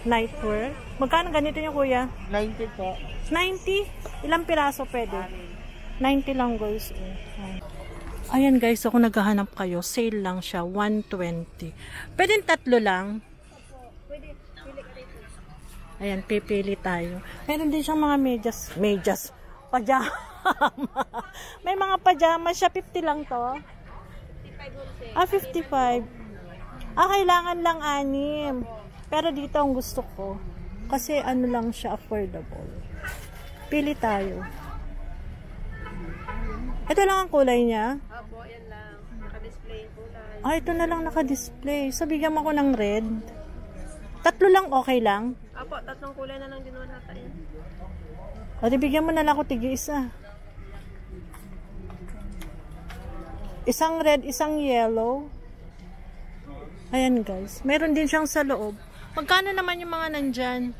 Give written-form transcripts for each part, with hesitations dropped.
nightwear. Magkano ganito niyo, kuya? 90 po. 90? Ilang piraso pwede? 90 lang, guys. Ayan, guys. Kung naghahanap kayo, sale lang siya. 120. Pwede tatlo lang? Pwede. Pili ka dito. Ayan, pipili tayo. Meron din siyang mga medyas. Pajama. May mga pajama siya. 50 lang to. 55. Kailangan lang 6. Pero dito ang gusto ko. Kasi ano lang siya, affordable. Pili tayo. Ito lang ang kulay niya? Opo, yan lang. Naka-display yung kulay. Ito na lang naka-display. So, bigyan mo ako ng red. Tatlo lang, okay lang? Opo, 3 kulay na lang din natin. O, di bigyan mo na lang ako tig-isa. Isang red, isang yellow. Ayan, guys. Meron din siyang sa loob. Magkano naman yung mga nandyan?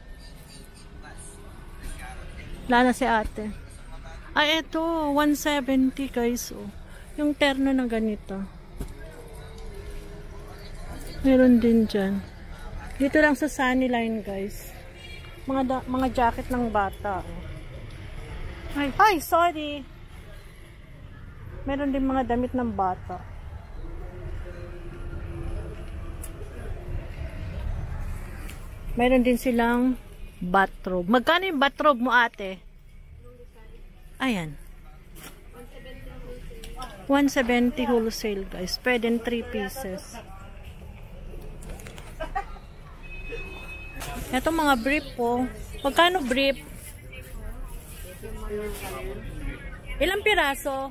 Wala na si ate. Eto. 170, guys. Oh. Yung terno na ganito. Meron din dyan. Dito lang sa Sunnyline, guys. Mga jacket ng bata. Ay, sorry. Meron din mga damit ng bata. Meron din silang bathrobe. Magkano yung bathrobe mo, ate? Ayan. 170 wholesale, guys. Pwede 3 pieces. Ito mga brief po. Magkano brief? Ilang piraso?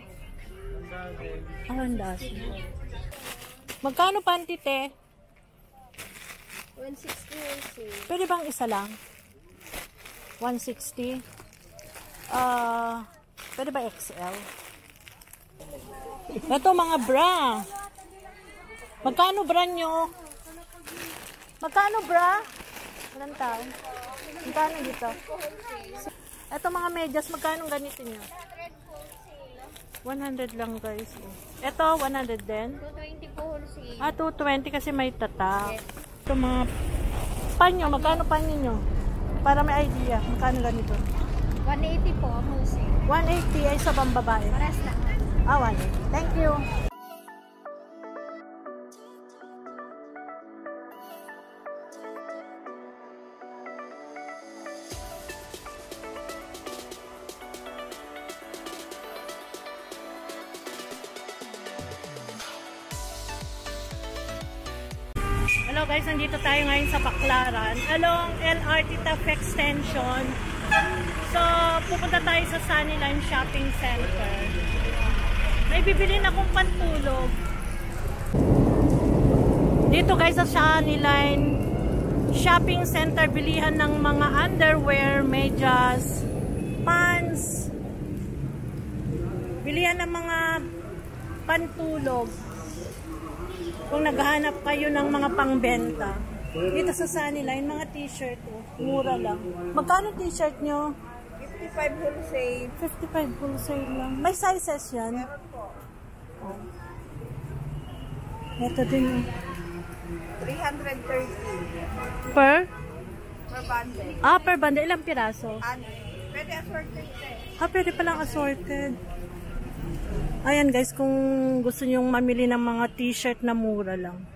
100. Magkano panty, te? 160. Pwede bang isa lang? 160? Pwede ba XL? Ito mga bra. Magkano bra nyo? Magkano bra? Ilang tao? Magkano dito? Ito mga medyas, magkano ganito nyo? 100 lang, guys. Ito, 100 din? 220 po wholesale. 220 kasi may tatak. Ito mga panyo, magkano panyo nyo? Para may idea, magkano ganito? 180 po wholesale. 180 ay sa pambabae. Pares lang. 180. Thank you. Hello guys, nandito tayo ngayon sa Baclaran along LRT Taft Extension. So, pupunta tayo sa Sunnyline Shopping Center. May bibili na akong pantulog. Dito guys sa Sunnyline Shopping Center, bilihan ng mga underwear, medyas, pants. Bilihan ng mga pantulog. Kung naghahanap kayo ng mga pangbenta. Dito sa Sunnyline, mga t-shirt. Mura lang. Magkano t-shirt nyo? 55 wholesale. 55 wholesale lang. May sizes yan? Ito din. 330. Per? Per bundle. Per bundle. Ilang piraso? Pwede assorted. Pwede palang assorted. Ayan guys, kung gusto nyong mamili ng mga t-shirt na mura lang.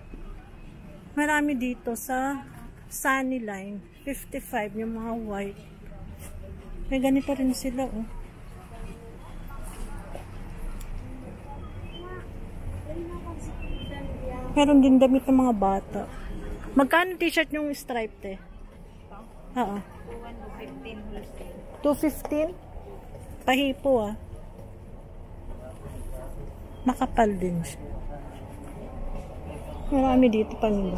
Marami dito sa Sunnyline. 55 yung mga white. May ganito rin sila, oh. Meron din damit ng mga bata. Magkano t-shirt yung striped, eh? Oo. 215? Pahipo, ah. Makapal din siya. Marami dito pa nila.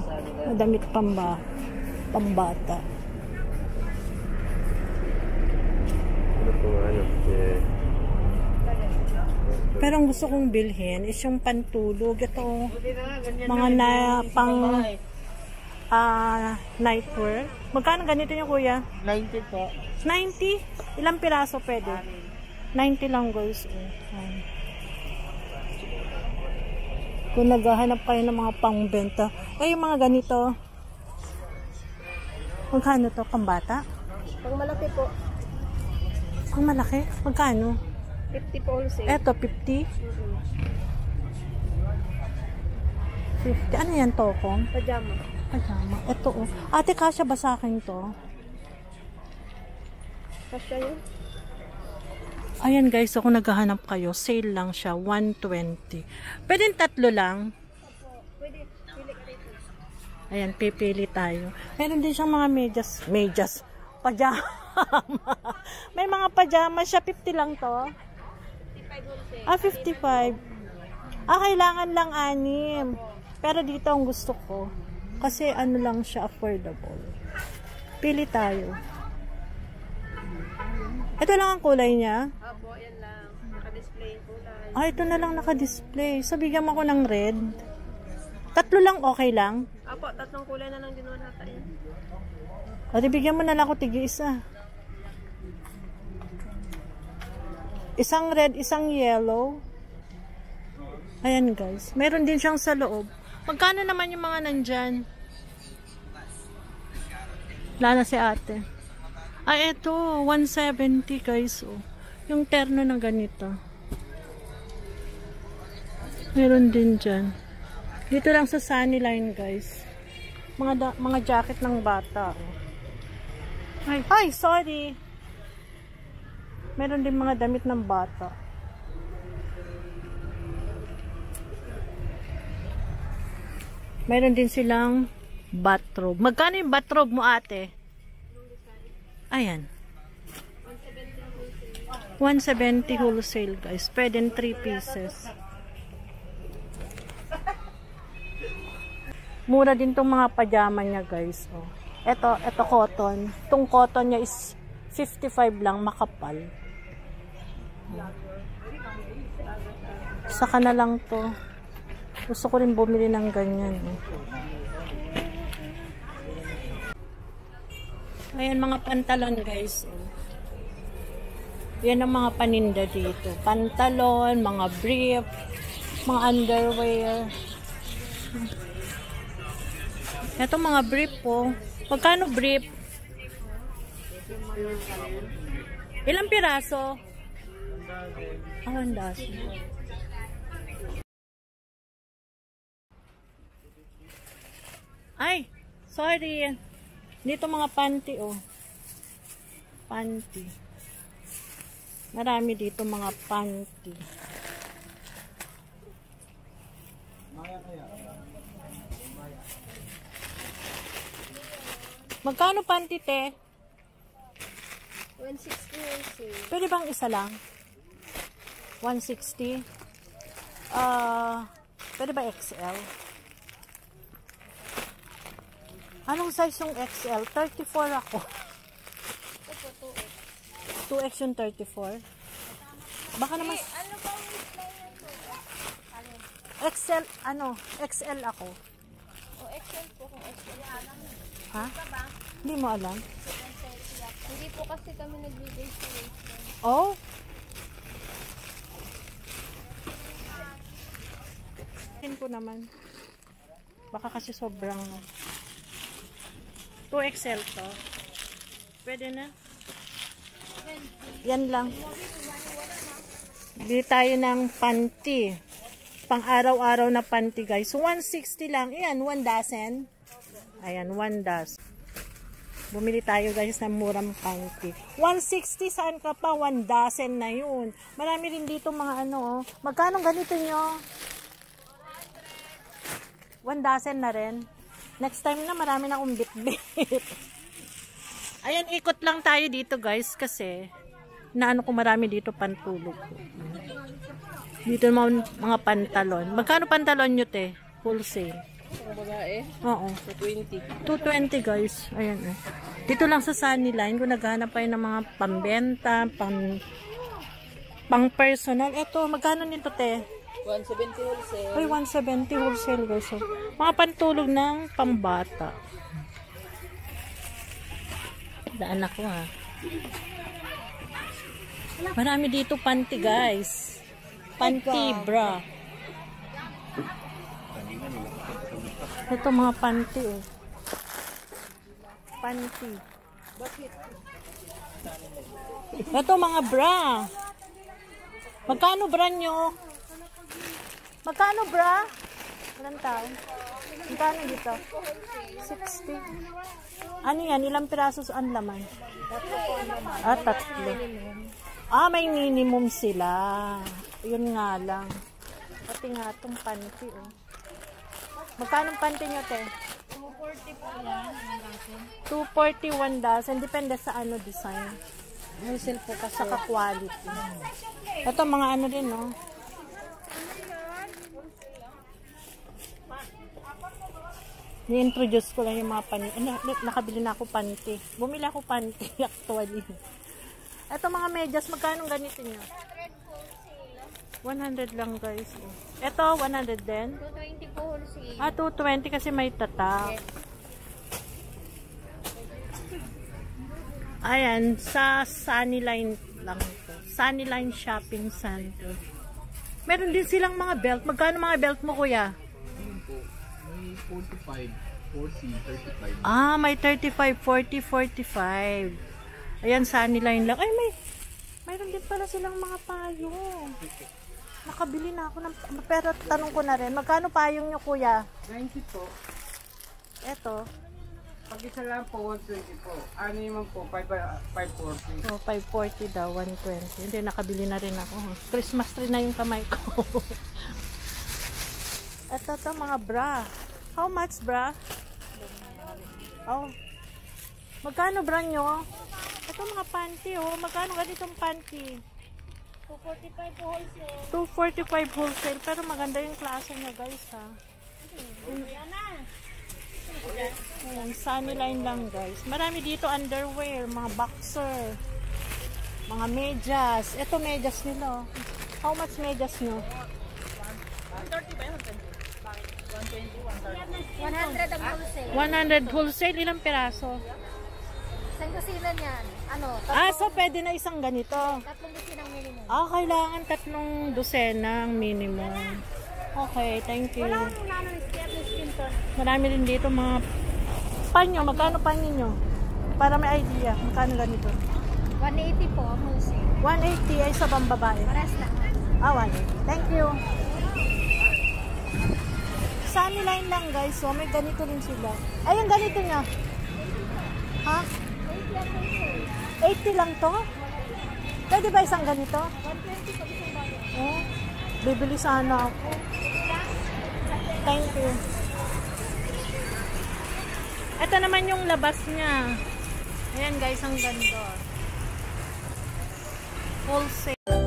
Damit pambata. Pero ang gusto kong bilhin is yung pantulog. Ito, mga pang nightwear. Magkano ganito nyo, kuya? 90 po. 90? Ilang piraso pwede? 90 lang, guys. Kung naghahanap kayo ng mga pangbenta. Yung mga ganito. Magkano to? Pambata? Pang malaki po. Ang malaki? Magkano? 50 po wholesale. Eto, 50? 50. Ano yan, tokong? Pajama. Pajama. Ito, oh. Ate, kasya ba sa akin to? Kasya yun? Ayan guys, ako naghahanap kayo. Sale lang siya, 120. Pwede tatlo lang. Pwede. Pili ka dito. Ayan, pipili tayo. Meron din siyang mga medyas. Pajama. May mga pajama siya. 50 lang to. 55 wholesale. 55. Kailangan lang 6. Pero dito ang gusto ko. Kasi ano lang siya, affordable. Pili tayo. Ito lang ang kulay niya. Opo, yan lang. Naka-display yung kulay. Ito na lang naka-display. So, bigyan mo ako ng red. Tatlo lang, okay lang? Opo, 3 kulay na lang din naman nata yun. Bigyan mo na lang ako tig-isa. Isang red, isang yellow. Ayan guys. Meron din siyang sa loob. Magkano naman yung mga nandyan? Wala na si ate. Eto. 170 guys. Oh. Yung terno na ganito. Meron din dyan. Dito lang sa Sunnyline guys. Mga jacket ng bata. Oh. Ay, sorry. Meron din mga damit ng bata. Meron din silang bathrobe. Magkano yung bathrobe mo, ate? Ayan. 170 wholesale, guys. Pwede 3 pieces. Mura din tong mga pajama niya, guys. Oh. Ito cotton. Itong cotton niya is 55 lang, makapal. Saka na lang to. Gusto ko rin bumili ng ganyan. Ayan mga pantalon guys. Yan ang mga paninda dito. Pantalon, mga brief, mga underwear. Ito mga brief po. Magkano brief? Ilang piraso? 1 dozen. Ay, sorry. Dito mga panty, oh. Panty. Marami dito mga panty. Magkano panty, te? 160. Pwede bang isa lang? 160? Pwede ba XL? Anong size yung XL? 34 ako. 2X yung 34. Baka naman... Ano ba yung XL, XL ako. O XL po kung XL. Ha? Hindi mo alam? Hindi po kasi kami nagbibigay sa waistline. Oh? Tin ko naman. Baka kasi sobrang 2XL to. Pwede na? Yan lang. Bili tayo ng panty. Pang araw-araw na panty guys. So 160 lang. Ayan, 1 dozen. Ayan, 1 dozen. Bumili tayo guys ng murang panty. 160 saan ka pa? 1 dozen na yun. Marami rin dito mga oh. Magkano ganito nyo? 1 dozen na rin. Next time na marami na akong bit-bit. Ayan, ikot lang tayo dito guys kasi naano ko marami dito pantulog. Dito mga pantalon. Magkano pantalon nyo te? Wholesale. Ang babae? Oo. 220. 220 guys. Ayan eh. Dito lang sa Sunnyline kung naghahanap kayo ng mga pambenta, pang personal. Eto, magkano nito te? 170 wholesale. Ay, 170 wholesale guys. So, mga pantulog ng pambata. Daan ako ha. Marami dito panty guys. Panty bra. Ito mga panty oh. panty. Ito mga bra. Magkano bra nyo? Magkano bra? Ilang tao? Magkano dito? 60. Ano yan? Ilang pirasos ang laman? Tatlo. May minimum sila. Yun nga lang. Pati nga itong panty. Oh. Magkano panty nyo, te? 240 po yan. 240, 1,000. Depende sa ano design. Wholesale po kasi sa quality. Ito mga ano rin, no? Ni-introduce ko lang yung mga panty. Nakabili na ako panty. Bumili ako panty actually. Ito mga medyas, magkano ganito nyo? 100 lang guys. Ito, 100 din? 220 po wholesale. 220 kasi may tatak. Ayan, sa Sunnyline lang po. Sunnyline Shopping Center. Meron din silang mga belt. Magkano mga belt mo, kuya? May 45, 40, 35. May 35, 40, 45. Ayan, Sunnyline lang. Ay, mayroon din pala silang mga payong. Nakabili na ako ng, pero tanong ko na rin, magkano payong nyo, kuya? 90 po. Eto. Pag isa lang po, 120 po. Ano naman po, 540. 540 daw, 120. Hindi, nakabili na rin ako. Christmas tree na yung kamay ko. Ito mga bra. How much bra? Magkano bra nyo? Ito mga panty, magkano ganitong panty? 245 po wholesale. 245 wholesale, pero maganda yung klase niya guys, ha. Ayan, Sunnyline lang guys. Marami dito underwear, mga boxer, mga medyas. Ito medyas nila. How much medyas nyo? 100 ang wholesale. 100 wholesale, ilang piraso? Isang kusina niyan. So pwede na isang ganito. 3 kusinang minimum. Kailangan 3 dosenang minimum. Okay, thank you. Marami rin dito mga panyo. Magkano panyo nyo? Para may idea. Magkano ganito? 180 po ang wholesale. 180 ay sa pambabae. Pares lang. 180. Thank you. Sunnyline lang guys. So may ganito rin sila. Ay, yung ganito niya. Ha? 80 lang to? Pwede ba isang ganito? 120 po isang bago. Bibili sana ako. Thank you. Ito naman yung labas niya. Ayan guys, ang ganda. Wholesale.